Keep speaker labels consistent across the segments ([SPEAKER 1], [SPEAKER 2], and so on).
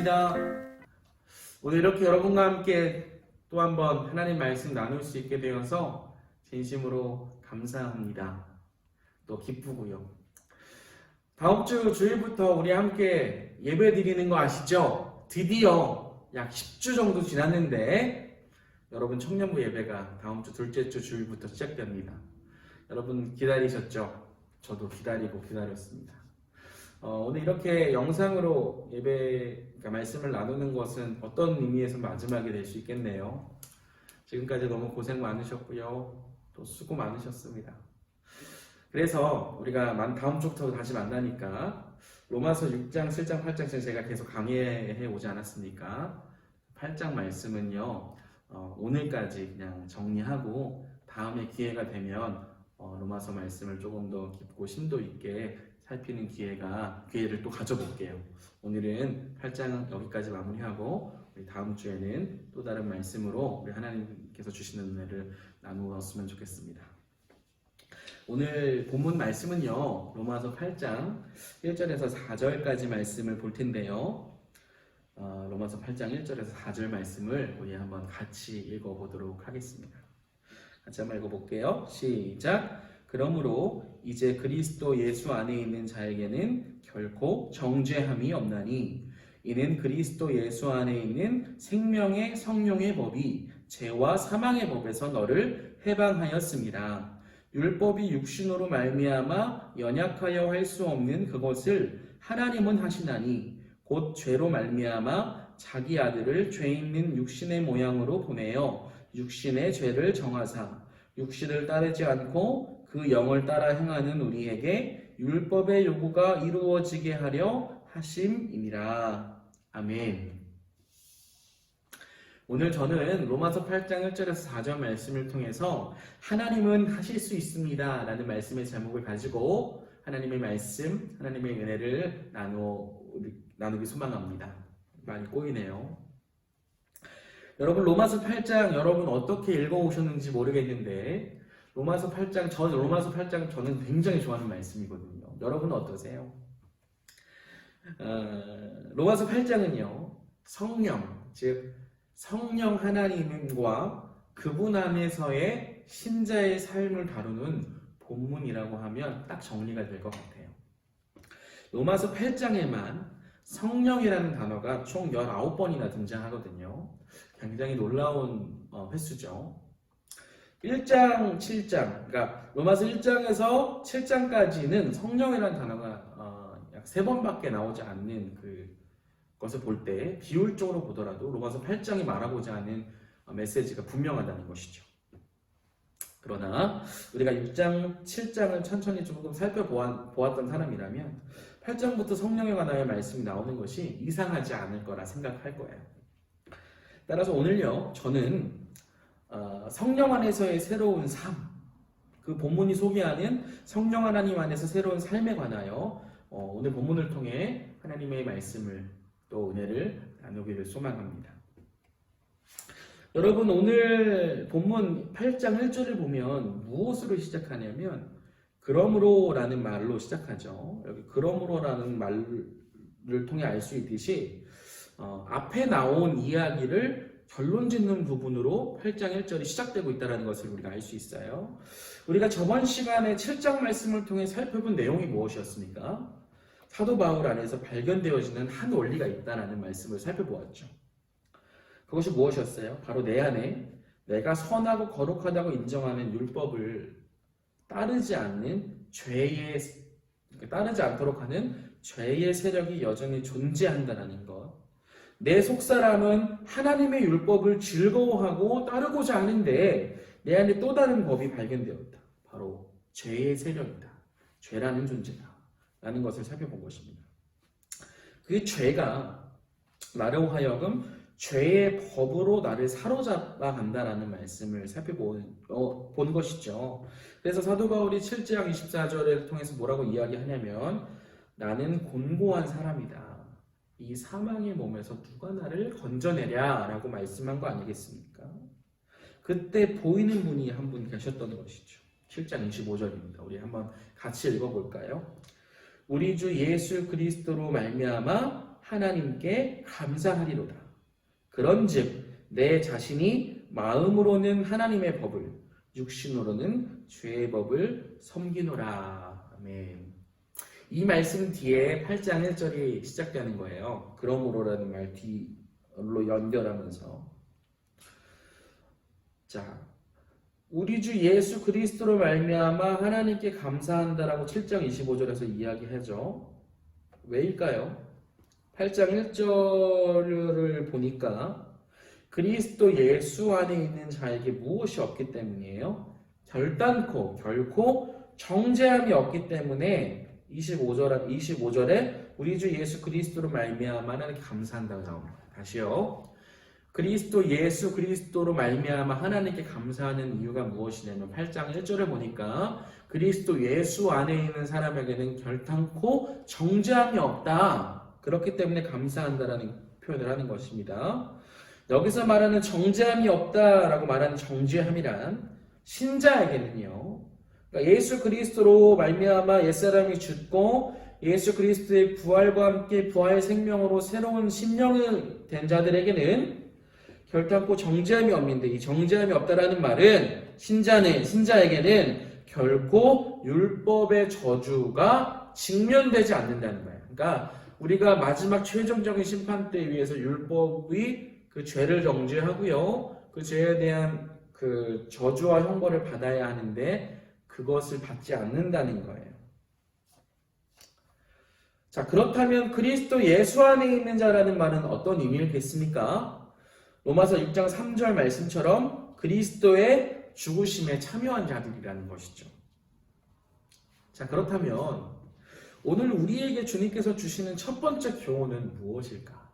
[SPEAKER 1] 감사합니다. 오늘 이렇게 여러분과 함께 또 한번 하나님 말씀 나눌 수 있게 되어서 진심으로 감사합니다. 또 기쁘고요. 다음 주 주일부터 우리 함께 예배 드리는 거 아시죠? 드디어 약 10주 정도 지났는데 여러분 청년부 예배가 다음 주 둘째 주 주일부터 시작됩니다. 여러분 기다리셨죠? 저도 기다렸습니다. 오늘 이렇게 영상으로 그러니까 말씀을 나누는 것은 어떤 의미에서 마지막이 될 수 있겠네요. 지금까지 너무 고생 많으셨고요. 또 수고 많으셨습니다. 그래서 우리가 다음 주부터 다시 만나니까 로마서 6장, 7장, 8장 제가 계속 강의해 오지 않았습니까? 8장 말씀은요. 오늘까지 그냥 정리하고 다음에 기회가 되면 로마서 말씀을 조금 더 깊고 심도 있게 살피는 기회를 또 가져볼게요. 오늘은 8장 여기까지 마무리하고 우리 다음 주에는 또 다른 말씀으로 우리 하나님께서 주시는 은혜를 나누었으면 좋겠습니다. 오늘 본문 말씀은요. 로마서 8장 1절에서 4절까지 말씀을 볼 텐데요. 로마서 8장 1절에서 4절 말씀을 우리 한번 같이 읽어보도록 하겠습니다. 같이 한번 읽어볼게요. 시작! 그러므로 이제 그리스도 예수 안에 있는 자에게는 결코 정죄함이 없나니 이는 그리스도 예수 안에 있는 생명의 성령의 법이 죄와 사망의 법에서 너를 해방하였습니다. 율법이 육신으로 말미암아 연약하여 할 수 없는 그것을 하나님은 하시나니 곧 죄로 말미암아 자기 아들을 죄 있는 육신의 모양으로 보내어 육신의 죄를 정하사 육신을 따르지 않고 그 영을 따라 행하는 우리에게 율법의 요구가 이루어지게 하려 하심이니라. 아멘. 오늘 저는 로마서 8장 1절에서 4절 말씀을 통해서 하나님은 하실 수 있습니다 라는 말씀의 제목을 가지고 하나님의 말씀, 하나님의 은혜를 나누기 소망합니다. 많이 꼬이네요. 여러분 로마서 8장 여러분 어떻게 읽어오셨는지 모르겠는데 로마서 8장 저는 굉장히 좋아하는 말씀이거든요. 여러분은 어떠세요? 로마서 8장은요. 성령 하나님과 그분 안에서의 신자의 삶을 다루는 본문이라고 하면 딱 정리가 될 것 같아요. 로마서 8장에만 성령이라는 단어가 총 19번이나 등장하거든요. 굉장히 놀라운 횟수죠. 1장, 7장, 그러니까 로마서 1장에서 7장까지는 성령이라는 단어가 약 3번밖에 나오지 않는 것을 볼 때 비율적으로 보더라도 로마서 8장이 말하고자 하는 메시지가 분명하다는 것이죠. 그러나 우리가 6장, 7장을 천천히 조금 살펴보았던 사람이라면 8장부터 성령에 관하여 말씀이 나오는 것이 이상하지 않을 거라 생각할 거예요. 따라서 오늘요, 저는 성령 안에서의 새로운 삶, 그 본문이 소개하는 성령 하나님 안에서 새로운 삶에 관하여 오늘 본문을 통해 하나님의 말씀을 또 은혜를 나누기를 소망합니다. 여러분 오늘 본문 8장 1절을 보면 무엇으로 시작하냐면 그러므로 라는 말로 시작하죠. 여기 그러므로 라는 말을 통해 알 수 있듯이 앞에 나온 이야기를 결론 짓는 부분으로 8장 1절이 시작되고 있다는 것을 우리가 알 수 있어요. 우리가 저번 시간에 7장 말씀을 통해 살펴본 내용이 무엇이었습니까? 사도 바울 안에서 발견되어지는 한 원리가 있다는 말씀을 살펴보았죠. 그것이 무엇이었어요? 바로 내 안에 내가 선하고 거룩하다고 인정하는 율법을 따르지 않도록 하는 죄의 세력이 여전히 존재한다는 것. 내 속사람은 하나님의 율법을 즐거워하고 따르고자 하는데 내 안에 또 다른 법이 발견되었다. 바로 죄의 세력이다. 죄라는 존재다. 라는 것을 살펴본 것입니다. 그 죄가 나로 하여금 죄의 법으로 나를 사로잡아 간다라는 말씀을 살펴본 것이죠. 그래서 사도 바울이 7장 24절을 통해서 뭐라고 이야기하냐면 나는 곤고한 사람이다. 이 사망의 몸에서 누가 나를 건져내랴 라고 말씀한 거 아니겠습니까? 그때 보이는 분이 한 분 계셨던 것이죠. 7장 25절입니다. 우리 한번 같이 읽어볼까요? 우리 주 예수 그리스도로 말미암아 하나님께 감사하리로다. 그런즉 내 자신이 마음으로는 하나님의 법을, 육신으로는 죄의 법을 섬기노라. 아멘. 이 말씀 뒤에 8장 1절이 시작되는 거예요. 그러므로라는 말 뒤로 연결하면서, 자, 우리 주 예수 그리스도로 말미암아 하나님께 감사한다라고 7장 25절에서 이야기하죠. 왜일까요? 8장 1절을 보니까 그리스도 예수 안에 있는 자에게 무엇이 없기 때문이에요? 결코 정죄함이 없기 때문에 25절에 우리 주 예수 그리스도로 말미암아 하나님께 감사한다고 나옵니다. 다시요. 예수 그리스도로 말미암아 하나님께 감사하는 이유가 무엇이냐면 8장 1절을 보니까 그리스도 예수 안에 있는 사람에게는 결탄코 정죄함이 없다. 그렇기 때문에 감사한다라는 표현을 하는 것입니다. 여기서 말하는 정죄함이 없다라고 말하는 정죄함이란 신자에게는요, 그러니까 예수 그리스도로 말미암아 옛사람이 죽고 예수 그리스도의 부활과 함께 부활 생명으로 새로운 심령이 된 자들에게는 결탄코 정죄함이 없는데, 이 정죄함이 없다라는 말은 신자에게는 결코 율법의 저주가 직면되지 않는다는 거예요. 그러니까 우리가 마지막 최종적인 심판 때 위해서 율법이 그 죄를 정죄하고요, 그 죄에 대한 그 저주와 형벌을 받아야 하는데 그것을 받지 않는다는 거예요. 자, 그렇다면 그리스도 예수 안에 있는 자라는 말은 어떤 의미겠습니까? 로마서 6장 3절 말씀처럼 그리스도의 죽으심에 참여한 자들이라는 것이죠. 자, 그렇다면 오늘 우리에게 주님께서 주시는 첫 번째 교훈은 무엇일까?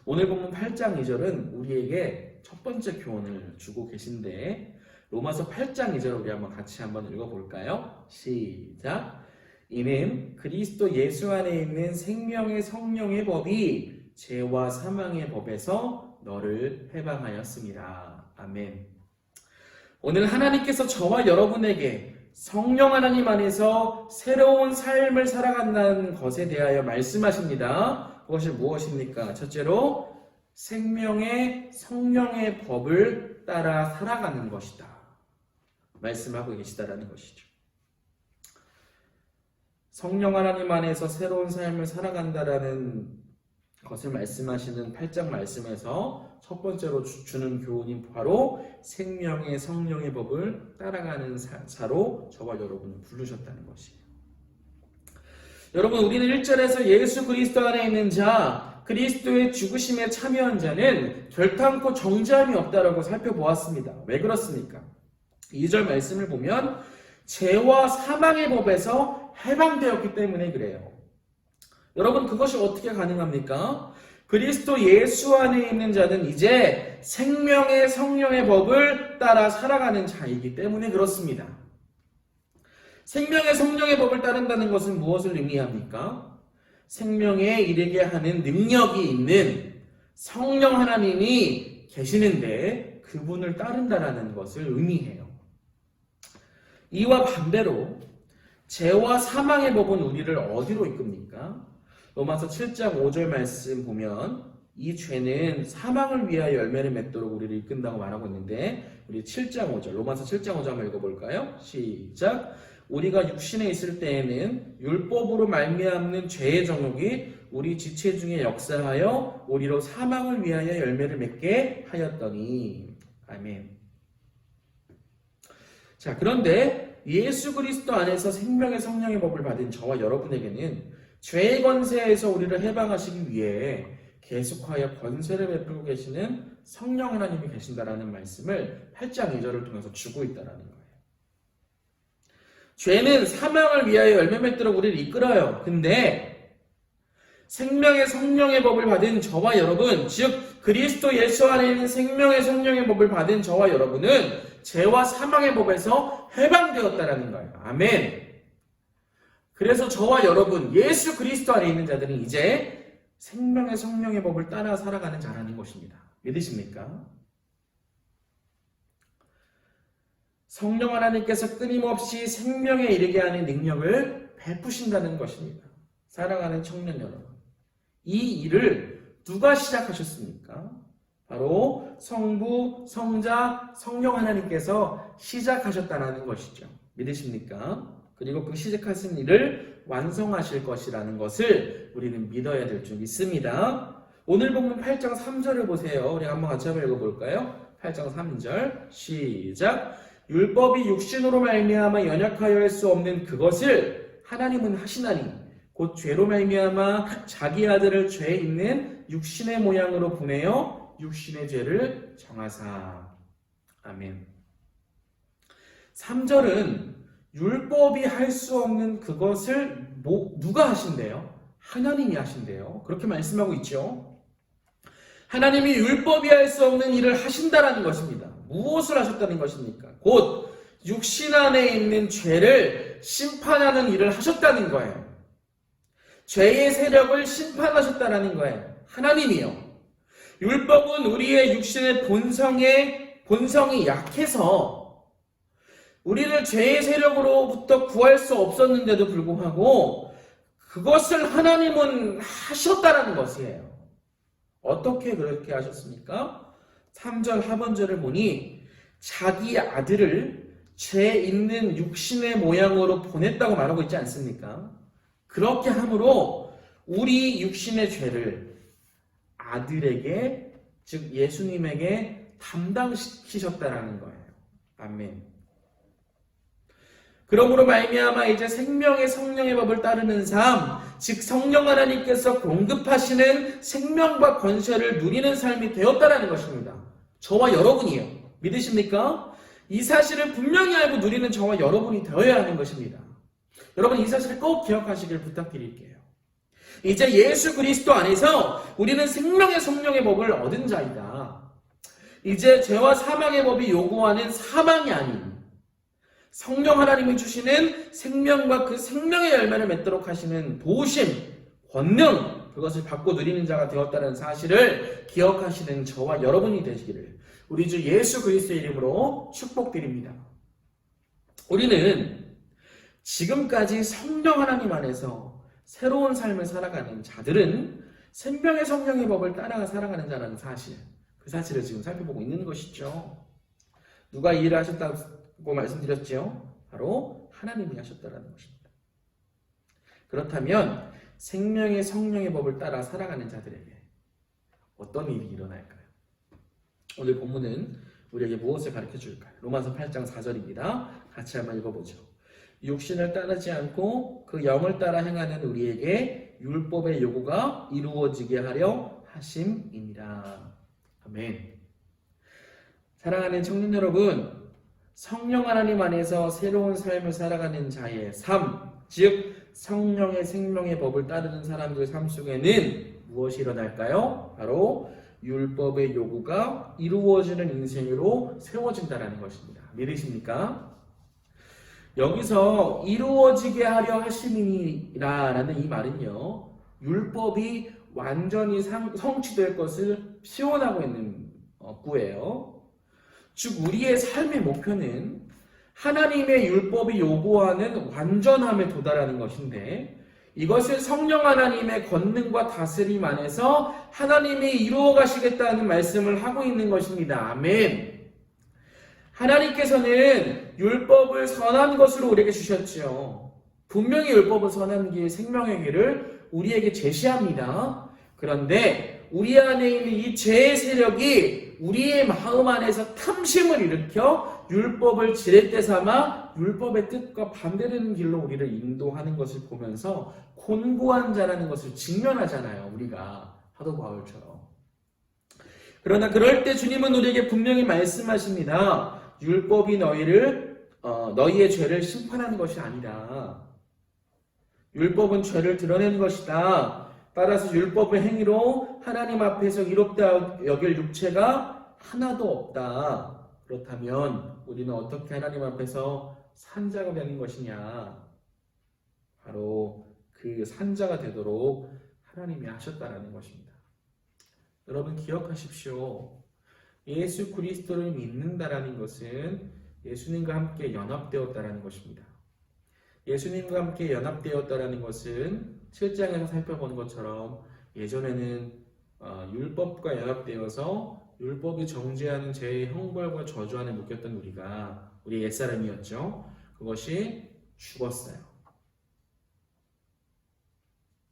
[SPEAKER 1] 오늘 본문 8장 2절은 우리에게 첫 번째 교훈을 주고 계신데, 로마서 8장 2절 우리 같이 한번 읽어볼까요? 시작. 이는 그리스도 예수 안에 있는 생명의 성령의 법이 죄와 사망의 법에서 너를 해방하였습니다. 아멘. 오늘 하나님께서 저와 여러분에게 성령 하나님 안에서 새로운 삶을 살아간다는 것에 대하여 말씀하십니다. 그것이 무엇입니까? 첫째로 생명의 성령의 법을 따라 살아가는 것이다. 말씀하고 계시다라는 것이죠. 성령 하나님 안에서 새로운 삶을 살아간다라는 것을 말씀하시는 8장 말씀에서 첫 번째로 주는 교훈이 바로 생명의 성령의 법을 따라가는 자로 저와 여러분을 부르셨다는 것이에요. 여러분, 우리는 1절에서 예수 그리스도 안에 있는 자, 그리스도의 죽으심에 참여한 자는 결탄코 정죄함이 없다라고 살펴보았습니다. 왜 그렇습니까? 2절 말씀을 보면 죄와 사망의 법에서 해방되었기 때문에 그래요. 여러분, 그것이 어떻게 가능합니까? 그리스도 예수 안에 있는 자는 이제 생명의 성령의 법을 따라 살아가는 자이기 때문에 그렇습니다. 생명의 성령의 법을 따른다는 것은 무엇을 의미합니까? 생명에 이르게 하는 능력이 있는 성령 하나님이 계시는데 그분을 따른다는 것을 의미해요. 이와 반대로 죄와 사망의 법은 우리를 어디로 이끕니까? 로마서 7장 5절 말씀 보면 이 죄는 사망을 위하여 열매를 맺도록 우리를 이끈다고 말하고 있는데, 우리 7장 5절, 로마서 7장 5절 한번 읽어볼까요? 시작. 우리가 육신에 있을 때에는 율법으로 말미암는 죄의 정욕이 우리 지체 중에 역사하여 우리로 사망을 위하여 열매를 맺게 하였더니. 아멘. 자, 그런데 예수 그리스도 안에서 생명의 성령의 법을 받은 저와 여러분에게는 죄의 권세에서 우리를 해방하시기 위해 계속하여 권세를 베풀고 계시는 성령 하나님이 계신다라는 말씀을 8장 2절을 통해서 주고 있다라는 거예요. 죄는 사망을 위하여 열매 맺도록 우리를 이끌어요. 근데 생명의 성령의 법을 받은 저와 여러분, 즉 그리스도 예수 안에 있는 생명의 성령의 법을 받은 저와 여러분은 죄와 사망의 법에서 해방되었다라는 거예요. 아멘. 그래서 저와 여러분, 예수 그리스도 안에 있는 자들은 이제 생명의 성령의 법을 따라 살아가는 자라는 것입니다. 믿으십니까? 성령 하나님께서 끊임없이 생명에 이르게 하는 능력을 베푸신다는 것입니다. 사랑하는 청년 여러분, 이 일을 누가 시작하셨습니까? 바로 성부, 성자, 성령 하나님께서 시작하셨다는 것이죠. 믿으십니까? 그리고 그 시작하신 일을 완성하실 것이라는 것을 우리는 믿어야 될 줄 믿습니다. 오늘 본문 8장 3절을 보세요. 우리 한번 같이 한번 읽어볼까요? 8장 3절 시작. 율법이 육신으로 말미암아 연약하여 할 수 없는 그것을 하나님은 하시나니 곧 죄로 말미암아 자기 아들을 죄 있는 육신의 모양으로 보내어 육신의 죄를 정하사. 아멘. 3절은 율법이 할 수 없는 그것을 누가 하신대요? 하나님이 하신대요. 그렇게 말씀하고 있죠. 하나님이 율법이 할 수 없는 일을 하신다라는 것입니다. 무엇을 하셨다는 것입니까? 곧 육신 안에 있는 죄를 심판하는 일을 하셨다는 거예요. 죄의 세력을 심판하셨다는 거예요. 하나님이요. 율법은 우리의 육신의 본성이 약해서 우리를 죄의 세력으로부터 구할 수 없었는데도 불구하고 그것을 하나님은 하셨다는 것이에요. 어떻게 그렇게 하셨습니까? 3절 하반절을 보니 자기 아들을 죄 있는 육신의 모양으로 보냈다고 말하고 있지 않습니까? 그렇게 함으로 우리 육신의 죄를 아들에게, 즉 예수님에게 담당시키셨다라는 거예요. 아멘. 그러므로 말미암아 이제 생명의 성령의 법을 따르는 삶, 즉 성령 하나님께서 공급하시는 생명과 권세를 누리는 삶이 되었다라는 것입니다. 저와 여러분이요. 믿으십니까? 이 사실을 분명히 알고 누리는 저와 여러분이 되어야 하는 것입니다. 여러분 이 사실을 꼭 기억하시길 부탁드릴게요. 이제 예수 그리스도 안에서 우리는 생명의 성령의 법을 얻은 자이다. 이제 죄와 사망의 법이 요구하는 사망이 아닌 성령 하나님이 주시는 생명과 그 생명의 열매를 맺도록 하시는 도우심, 권능, 그것을 받고 누리는 자가 되었다는 사실을 기억하시는 저와 여러분이 되시기를 우리 주 예수 그리스도의 이름으로 축복드립니다. 우리는 지금까지 성령 하나님 안에서 새로운 삶을 살아가는 자들은 생명의 성령의 법을 따라 살아가는 자라는 사실, 그 사실을 지금 살펴보고 있는 것이죠. 누가 이 일을 하셨다고 말씀드렸죠? 바로 하나님이 하셨다는 것입니다. 그렇다면 생명의 성령의 법을 따라 살아가는 자들에게 어떤 일이 일어날까요? 오늘 본문은 우리에게 무엇을 가르쳐 줄까요? 로마서 8장 4절입니다. 같이 한번 읽어보죠. 육신을 따르지 않고 그 영을 따라 행하는 우리에게 율법의 요구가 이루어지게 하려 하심이니라. 아멘. 사랑하는 청년 여러분, 성령 하나님 안에서 새로운 삶을 살아가는 자의 삶, 즉 성령의 생명의 법을 따르는 사람들의 삶 속에는 무엇이 일어날까요? 바로 율법의 요구가 이루어지는 인생으로 세워진다는 것입니다. 믿으십니까? 여기서 이루어지게 하려 하심이라는 이 말은요, 율법이 완전히 성취될 것을 시원하고 있는 구예요. 즉 우리의 삶의 목표는 하나님의 율법이 요구하는 완전함에 도달하는 것인데 이것을 성령 하나님의 권능과 다스림 안에서 하나님이 이루어 가시겠다는 말씀을 하고 있는 것입니다. 아멘. 하나님께서는 율법을 선한 것으로 우리에게 주셨죠. 분명히 율법은 선한 길, 생명의 길을 우리에게 제시합니다. 그런데 우리 안에 있는 이 죄의 세력이 우리의 마음 안에서 탐심을 일으켜 율법을 지렛대 삼아 율법의 뜻과 반대되는 길로 우리를 인도하는 것을 보면서 곤고한 자라는 것을 직면하잖아요. 우리가 사도 바울처럼. 그러나 그럴 때 주님은 우리에게 분명히 말씀하십니다. 율법이 너희의 죄를 심판하는 것이 아니라 율법은 죄를 드러내는 것이다. 따라서 율법의 행위로 하나님 앞에서 이롭다 여길 육체가 하나도 없다. 그렇다면 우리는 어떻게 하나님 앞에서 산자가 되는 것이냐? 바로 그 산자가 되도록 하나님이 하셨다는 것입니다. 여러분 기억하십시오. 예수 그리스도를 믿는다라는 것은 예수님과 함께 연합되었다라는 것입니다. 예수님과 함께 연합되었다라는 것은 7장에서 살펴본 것처럼 예전에는 율법과 연합되어서 율법이 정죄하는 죄의 형벌과 저주 안에 묶였던 우리 옛사람이었죠. 그것이 죽었어요.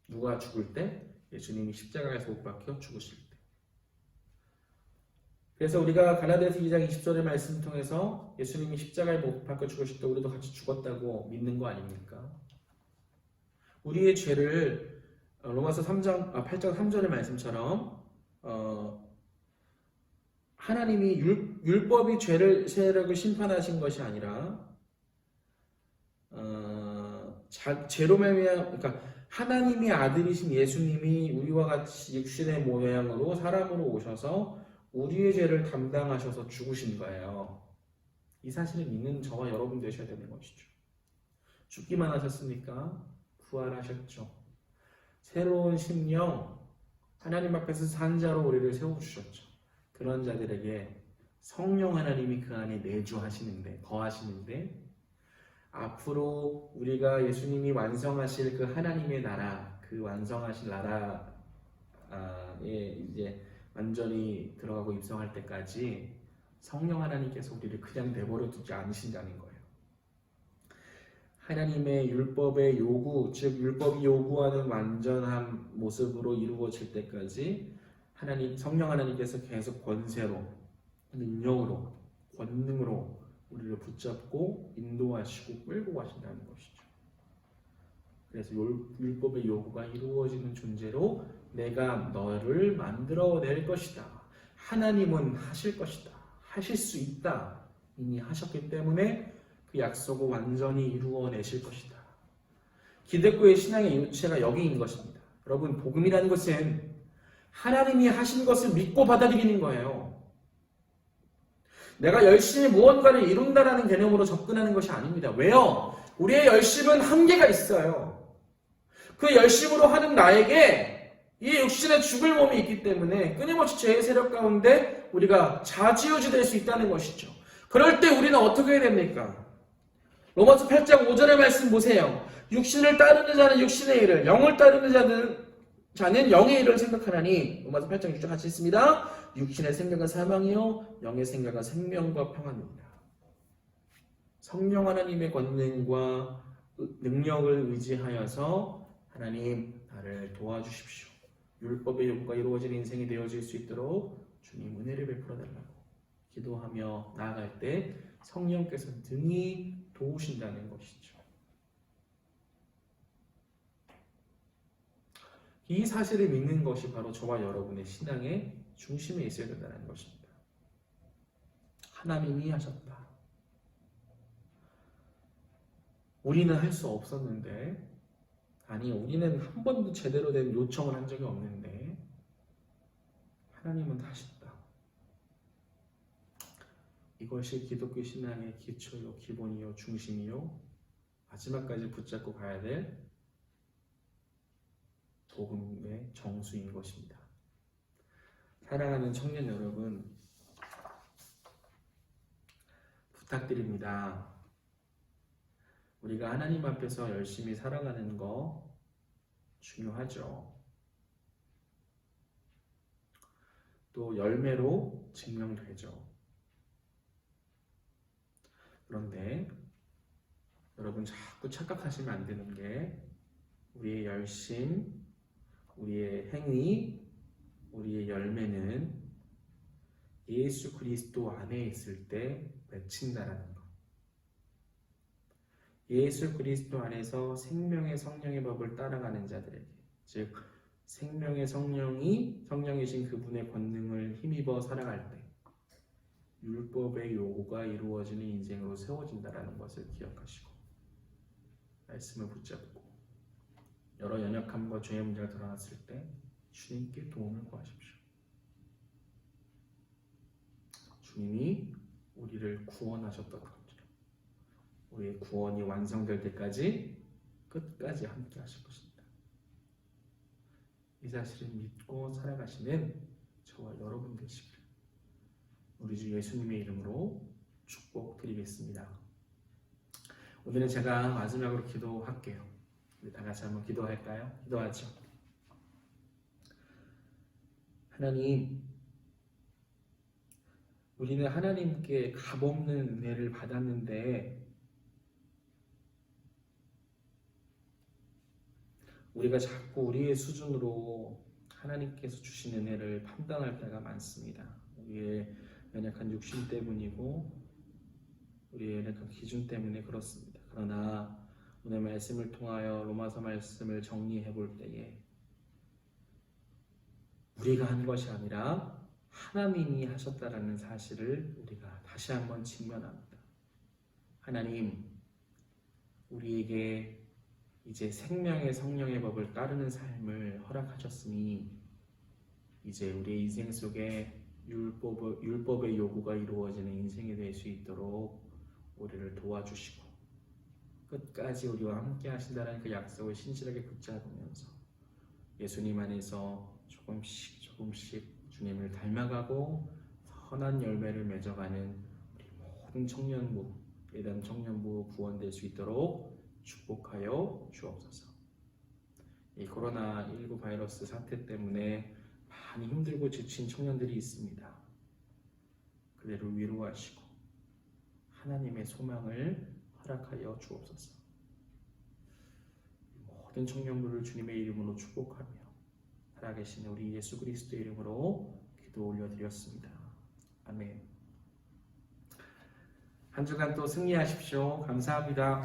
[SPEAKER 1] 누가 죽을 때? 예수님이 십자가에서 못 박혀 죽으실 때. 그래서 우리가 갈라디아서 2장 20절의 말씀을 통해서 예수님이 십자가에 못 박혀 죽으실 때 우리도 같이 죽었다고 믿는 거 아닙니까? 우리의 죄를 로마서 8장 3절의 말씀처럼 하나님이 율법이 세력을 심판하신 것이 아니라 죄로 말미암아 그러니까 하나님의 아들이신 예수님이 우리와 같이 육신의 모양으로 사람으로 오셔서 우리의 죄를 담당하셔서 죽으신 거예요. 이 사실을 믿는 저와 여러분 되셔야 되는 것이죠. 죽기만 하셨습니까? 부활하셨죠. 새로운 심령, 하나님 앞에서 산 자로 우리를 세워주셨죠. 그런 자들에게 성령 하나님이 그 안에 내주하시는데, 거하시는데, 앞으로 우리가 예수님이 완성하실 그 하나님의 나라, 그 완성하실 나라에 이제 완전히 들어가고 입성할 때까지 성령 하나님께서 우리를 그냥 내버려 두지 않으신다는 거예요. 하나님의 율법의 요구, 즉 율법이 요구하는 완전한 모습으로 이루어질 때까지 성령 하나님께서 계속 권세로, 능력으로, 권능으로 우리를 붙잡고 인도하시고 끌고 가신다는 것이죠. 그래서 율법의 요구가 이루어지는 존재로 내가 너를 만들어낼 것이다. 하나님은 하실 것이다. 하실 수 있다. 이미 하셨기 때문에 그 약속을 완전히 이루어내실 것이다. 기독교의 신앙의 유체가 여기 있는 것입니다. 여러분, 복음이라는 것은 하나님이 하신 것을 믿고 받아들이는 거예요. 내가 열심히 무언가를 이룬다라는 개념으로 접근하는 것이 아닙니다. 왜요? 우리의 열심은 한계가 있어요. 그 열심으로 하는 나에게 이 육신의 죽을 몸이 있기 때문에 끊임없이 죄의 세력 가운데 우리가 좌지우지 될 수 있다는 것이죠. 그럴 때 우리는 어떻게 해야 됩니까? 로마서 8장 5절의 말씀 보세요. 육신을 따르는 자는 육신의 일을, 영을 따르는 자는 영의 일을 생각하나니. 로마서 8장 6절 같이 있습니다. 육신의 생각은 사망이요 영의 생각은 생명과 평안입니다. 성령 하나님의 권능과 능력을 의지하여서 하나님 나를 도와주십시오. 율법의 요구가 이루어진 인생이 되어질 수 있도록 주님 은혜를 베풀어 달라고 기도하며 나아갈 때 성령께서 능히 도우신다는 것이죠. 이 사실을 믿는 것이 바로 저와 여러분의 신앙의 중심에 있어야 된다는 것입니다. 하나님이 하셨다. 우리는 할 수 없었는데, 아니 우리는 한 번도 제대로 된 요청을 한 적이 없는데 하나님은 하셨다. 이것이 기독교 신앙의 기초요, 기본이요, 중심이요, 마지막까지 붙잡고 가야 될 복음의 정수인 것입니다. 사랑하는 청년 여러분, 부탁드립니다. 우리가 하나님 앞에서 열심히 살아가는 거 중요하죠. 또 열매로 증명되죠. 그런데 여러분 자꾸 착각하시면 안 되는 게 우리의 열심, 우리의 행위, 우리의 열매는 예수 그리스도 안에 있을 때 맺힌다라는 것. 예수 그리스도 안에서 생명의 성령의 법을 따라가는 자들에게, 즉 생명의 성령이신 그분의 권능을 힘입어 살아갈 때 율법의 요구가 이루어지는 인생으로 세워진다라는 것을 기억하시고 말씀을 붙잡고 여러 연약함과 죄의 문제가 드러났을 때 주님께 도움을 구하십시오. 주님이 우리를 구원하셨던 것처럼 우리의 구원이 완성될 때까지 끝까지 함께 하실 것입니다. 이 사실을 믿고 살아가시는 저와 여러분 되시길 우리 주 예수님의 이름으로 축복드리겠습니다. 오늘은 제가 마지막으로 기도할게요. 우리 다 같이 한번 기도할까요? 기도하죠. 하나님, 우리는 하나님께 값없는 은혜를 받았는데 우리가 자꾸 우리의 수준으로 하나님께서 주신 은혜를 판단할 때가 많습니다. 우리의 연약한 육신 때문이고 우리의 연약한 기준 때문에 그렇습니다. 그러나 오늘 말씀을 통하여 로마서 말씀을 정리해 볼 때에 우리가 한 것이 아니라 하나님이 하셨다라는 사실을 우리가 다시 한번 직면합니다. 하나님, 우리에게 이제 생명의 성령의 법을 따르는 삶을 허락하셨으니 이제 우리의 인생 속에 율법의 요구가 이루어지는 인생이 될 수 있도록 우리를 도와주시고 끝까지 우리와 함께 하신다는 그 약속을 신실하게 붙잡으면서 예수님 안에서 조금씩 주님을 닮아가고 선한 열매를 맺어가는 우리 모든 청년부, 예단 청년부 구원될 수 있도록 축복하여 주옵소서. 이 코로나19 바이러스 사태 때문에 많이 힘들고 지친 청년들이 있습니다. 그들을 위로하시고 하나님의 소망을 허락하여 주옵소서. 모든 청년부를 주님의 이름으로 축복하며 살아계신 우리 예수 그리스도의 이름으로 기도 올려드렸습니다. 아멘. 한 주간 또 승리하십시오. 감사합니다.